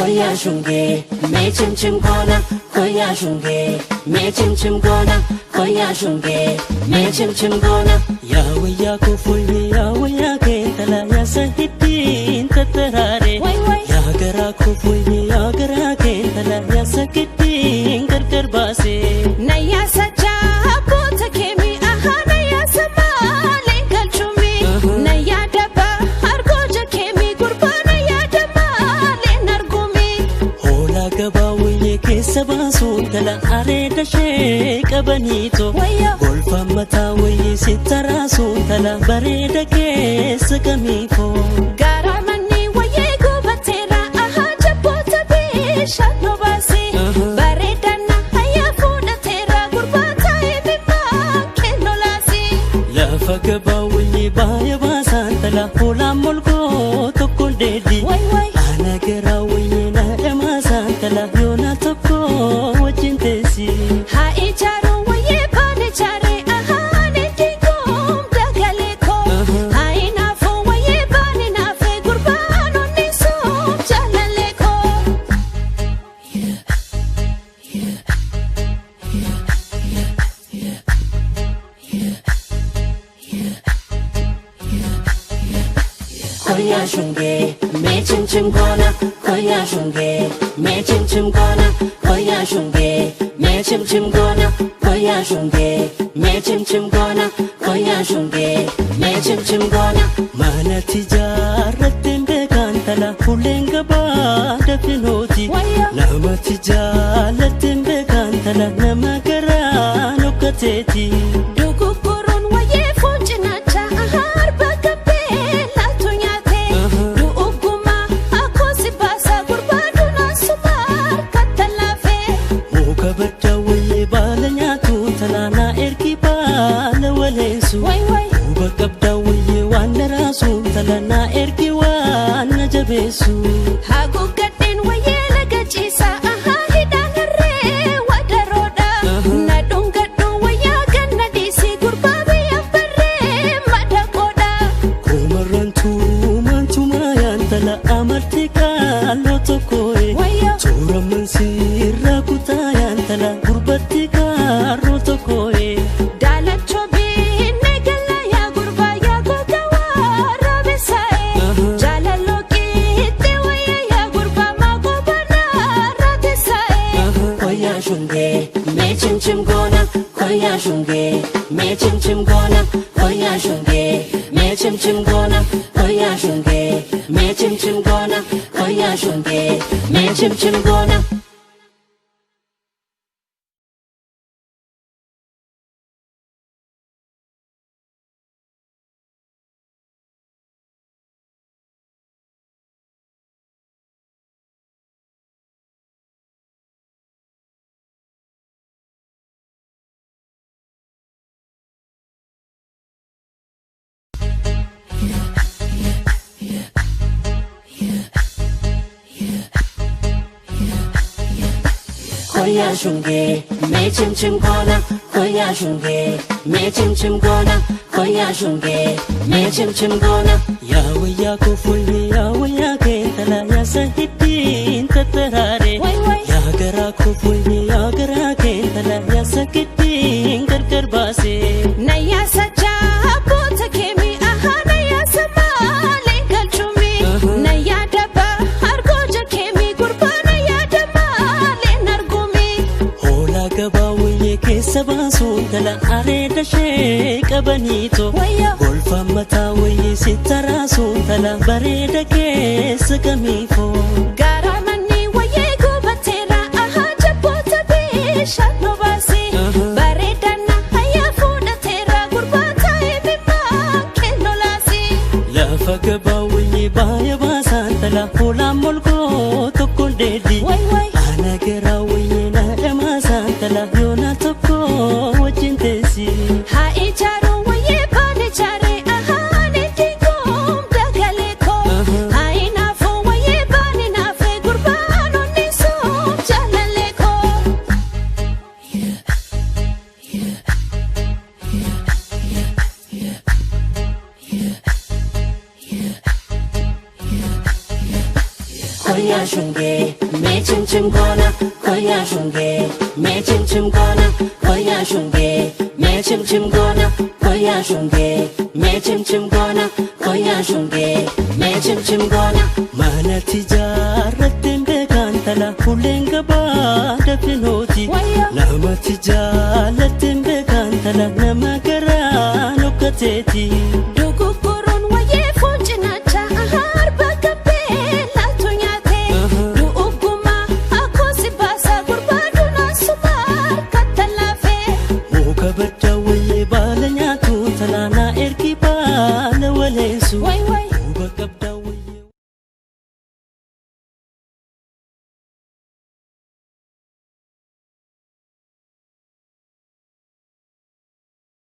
koya shunge me chim chim kona koya shunge me chim chim kona koya shunge me chim chim kona yawe ya ko fulye yawe ya ke tala ya sahitin tatarare ya gara ko fulye ya gara ke tala ya sakitin gar base naya sacha bota kemi aha naya sama lenkal chumi naya daba har goja kemi gurba naya dama lenargumi hola gaba waye ke sabasu tala are da she kabanito golfa mata waye sitara su tala bare da ke sakamiko garamani waye gobatera aha jabota be shano basi bare dana haya fuda tera gurba taibima kenolasi lafa gaba waye baya basan tala hola mulko tokko dedi ana gara waye na dama san tala yona tokko wajin tesi ha icharo waye bane chare aha ne tigum dagale ko ha inafu waye bane na fe gurbano ni so jalale ko koya shunge me chim chim kona koya shunge me chim chim kona koya shunge me chim chim kona koya shunge me chim chim kona koya shunge me chim chim kona mana tijaratin bekan tala hulenga ba dafinoti nama tijalatin bekan tala nama gara nukateti dugukurun waye funchinacha ahar bagabe latunyate du uguma akosi basa gurbadu nasumar katalafe muka badda waye balanya tu tala na erki bala walesu uba kabda waye wana rasu tala na erki wana jabesu hagu gadin waye lagachisa aha hidanare wadaroda na dungadu waya ganna disi gurbabe yambare madakoda kumarantu mantu mayan tala amartika lotokoe tura mansira kutayan tala gurbatika rotokoe dalacho binne galla ya gurba ya gogawa rabesae jalaloki te waya ya gurba magobana rabesae koya shunge me chim chim kona koya shunge me chim chim kona koya shunge me chim chim kona koya shunge me chim chim kona koya shunge me chim chim kona koya shunge me chim chim kona koya shunge me chim chim kona koya shunge me chim chim kona yawe ya ko fulye yawe ya ke tala ya sahitin tatarare ya gara ko fulye ya gara ke tala ya sakitin gar base naya sacha bota kemi aha naya sama lenkal chumi naya daba har goja kemi gurba naya dama lenargumi hola gaba waye ke sabasu tala are da she kabanito golfa mata waye sitara su tala bare da ke sakamiko garamani waye gobatera aha jabota be shano basi bare dana haya fuda tera gurba taibima kenolasi lafa gaba waye baya basan tala hola mulko tokko dedi ana gara waye na dama san tala yona tokko wajin tesi ha icharo waye bane chare aha ne tigum dagale ko ha inafu waye bane na fe gurbano ni so jalale ko shunge me chim chim gona koya shunge me chim chim gona koya shunge me chim chim gona koya shunge me chim chim gona koya shunge me chim chim gona mana tijaarratteen beekan tala hulleen gabaa dafinooti nama tijaalatteen beekan tala nama garaa nokkateeti Dugu